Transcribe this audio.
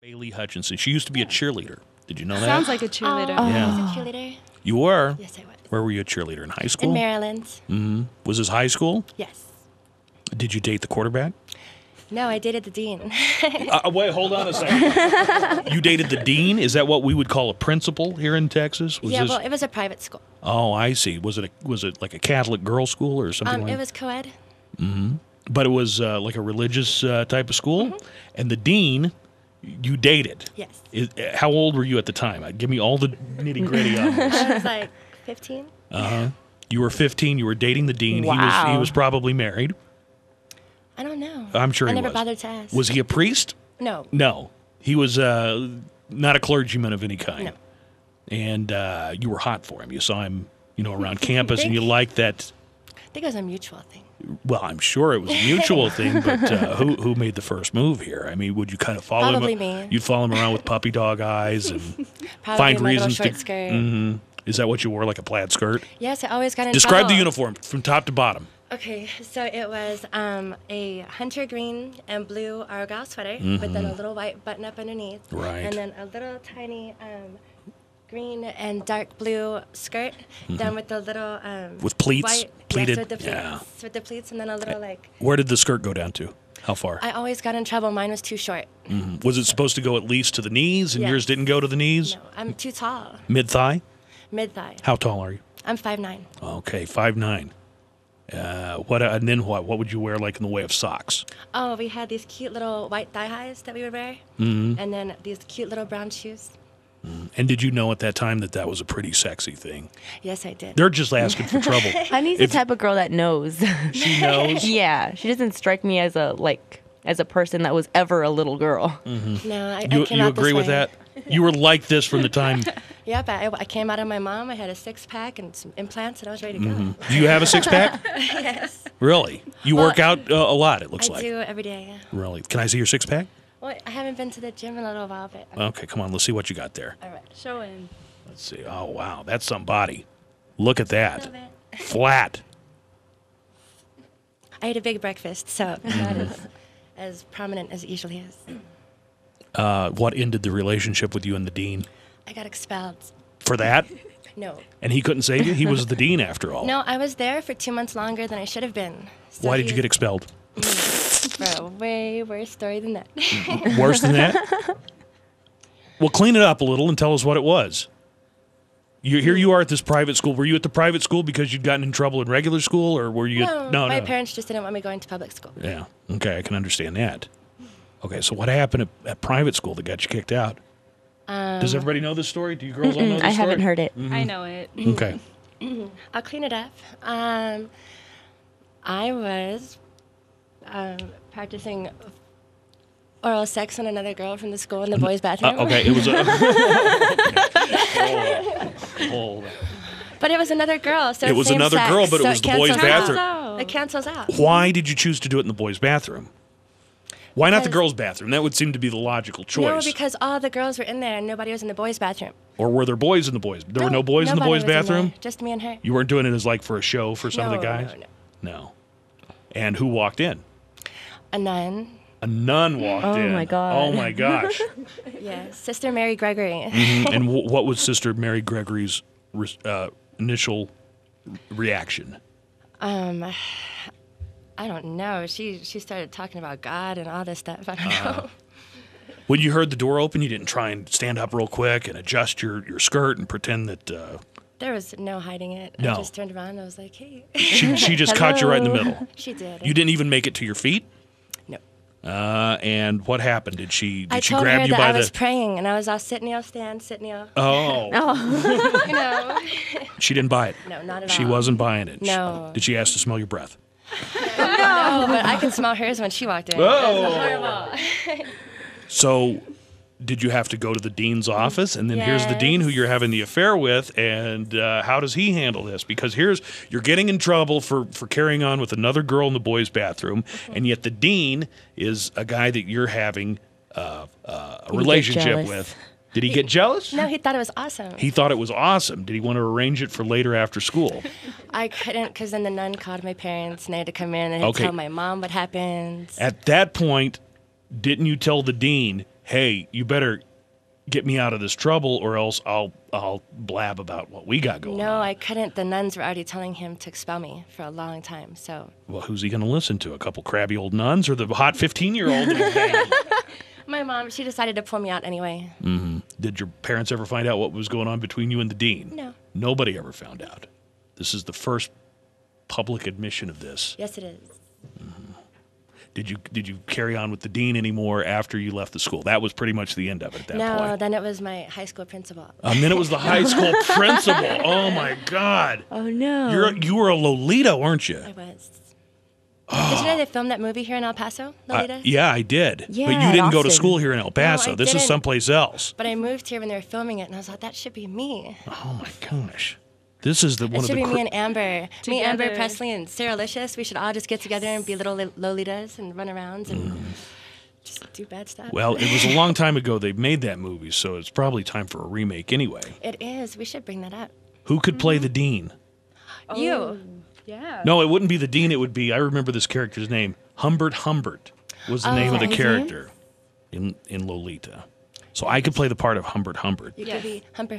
Bailey Hutchinson. She used to be a cheerleader. Did you know that? Sounds like a cheerleader. Yeah. I was a cheerleader. You were? Yes, I was. Where were you a cheerleader? In high school? In Maryland. Mm-hmm. Was this high school? Yes. Did you date the quarterback? No, I dated the dean. Wait, hold on a second. You dated the dean? Is that what we would call a principal here in Texas? Well, it was a private school. Oh, I see. Was it like a Catholic girls' school or something like that? It was co-ed. Mm-hmm. But it was like a religious type of school? Mm-hmm. And the dean, you dated? Yes. How old were you at the time? Give me all the nitty-gritty on this. I was like 15. Uh-huh. You were 15. You were dating the dean. Wow. He was probably married. I don't know. I'm sure he was. I never bothered to ask. Was he a priest? No. No. He was not a clergyman of any kind. No. And you were hot for him. You saw him, around campus, and you liked that. I think it was a mutual thing. Well, I'm sure it was a mutual thing, but who made the first move here? I mean, would you kind of follow him? Probably me. You'd follow him around with puppy dog eyes and Probably find my reasons little short to. skirt. Mm-hmm. Is that what you wore, like a plaid skirt? Yes, I always got in Describe trouble. the uniform from top to bottom. Okay, so it was a hunter green and blue Argyle sweater with then a little white button up underneath. Right. And then a little tiny green and dark blue skirt, then with the little With pleats? white, Pleated? yes, with the pleats, Yeah. with the pleats, and then a little like. Where did the skirt go down to? How far? I always got in trouble. Mine was too short. Was it supposed to go at least to the knees, and Yes. yours didn't go to the knees? No, I'm too tall. Mid-thigh? Mid thigh. How tall are you? I'm 5'9". Okay, 5'9". And then what? What would you wear, like in the way of socks? Oh, we had these cute little white thigh highs that we would wear, and then these cute little brown shoes. And did you know at that time that was a pretty sexy thing? Yes, I did. They're just asking for trouble. Honey's the type of girl that knows. She knows. Yeah, she doesn't strike me as a person that was ever a little girl. No, I You came out agree this with way. that? You were like this from the time. Yep, I came out of my mom. I had a six-pack and some implants, and I was ready to go. Do you have a six-pack? Yes, Really? You work out a lot, it looks I like. do every day. Really? Can I see your six-pack? Well, I haven't been to the gym in a little while, but Okay, come on. Let's see what you got there. all right. Show him. Let's see. Oh, wow. That's some body. Look at that. Love it. Flat. I ate a big breakfast, so not as prominent as it usually is. What ended the relationship with you and the dean? I got expelled. For that? No. And he couldn't save you? He was the dean after all. No, I was there for 2 months longer than I should have been. So Why did you get expelled? For a way worse story than that. Worse than that? Well, clean it up a little and tell us what it was. Here you are at this private school. Were you at the private school because you'd gotten in trouble in regular school, or were you? No, my parents just didn't want me going to public school. Yeah. Okay, I can understand that. Okay, so what happened at private school that got you kicked out? Does everybody know this story? Do you girls all know this story? I haven't heard it. I know it. Okay. I'll clean it up. I was practicing oral sex on another girl from the school in the boys' bathroom. Okay, it was a. Hold on. But it was another girl, so It was same another sex, girl, but it so was the boys' cancels out. bathroom. It cancels out. Why did you choose to do it in the boys' bathroom? Why not the Because- girls' bathroom? That would seem to be the logical choice. No, because all the girls were in there and nobody was in the boys' bathroom. Or were there boys in the boys? There were no boys in the nobody boys' was in bathroom? there, just me and her. You weren't doing it as like for a show for some of the guys? No. No. And who walked in? A nun. A nun walked Oh, in. my God. Oh my gosh. Yeah, Sister Mary Gregory. And what was Sister Mary Gregory's initial reaction? I don't know. She started talking about God and all this stuff. I don't know. When you heard the door open, you didn't try and stand up real quick and adjust your skirt and pretend that There was no hiding it. No. I just turned around and I was like, hey. she just caught you right in the middle. She did. You didn't even make it to your feet? No. And what happened? Did she I she told grab her you that by I the was praying and I was all sit kneel, stand, sit kneel. Oh. You know. She didn't buy it. No, not at all. She wasn't buying it. No. Did she ask to smell your breath? No, but I could smell hers when she walked in. Oh. It was horrible. So, did you have to go to the dean's office? And then here's the dean who you're having the affair with. And how does he handle this? Because you're getting in trouble for carrying on with another girl in the boys' bathroom. And yet the dean is a guy that you're having a relationship jealous? with. Did he get jealous? No, he thought it was awesome. He thought it was awesome. Did he want to arrange it for later after school? I couldn't because then the nun called my parents and they had to come in and Okay. tell my mom what happened. At that point, didn't you tell the dean, hey, you better get me out of this trouble or else I'll blab about what we got going on. No, I couldn't. The nuns were already telling him to expel me for a long time. So. Well, who's he going to listen to? A couple crabby old nuns or the hot 15-year-old? My mom, she decided to pull me out anyway. Mm-hmm. Did your parents ever find out what was going on between you and the dean? No. Nobody ever found out. This is the first public admission of this. Yes, it is. Mm-hmm. Did you carry on with the dean anymore after you left the school? That was pretty much the end of it at that point. No, then it was my high school principal. And then it was the high school principal. Oh, my God. Oh, no. You were a Lolita, weren't you? I was. Did you know they filmed that movie here in El Paso, Lolita? Yeah, I did. Yeah, but you didn't go to Austin. school here in El Paso. No, I This is didn't. someplace else. But I moved here when they were filming it, and I was like, that should be me. Oh, my gosh. This is one It of should the... be me and Amber. Me, Amber Together. Presley, and Sarah Licious. We should all just get together and be little Lolitas and run around and just do bad stuff. Well, it was a long time ago they made that movie, so it's probably time for a remake anyway. It is. We should bring that up. Who could play the dean? You. Yeah. No, it wouldn't be the dean. It would be, I remember this character's name. Humbert was the name of the his character in Lolita. So I could play the part of Humbert. You could be Humper.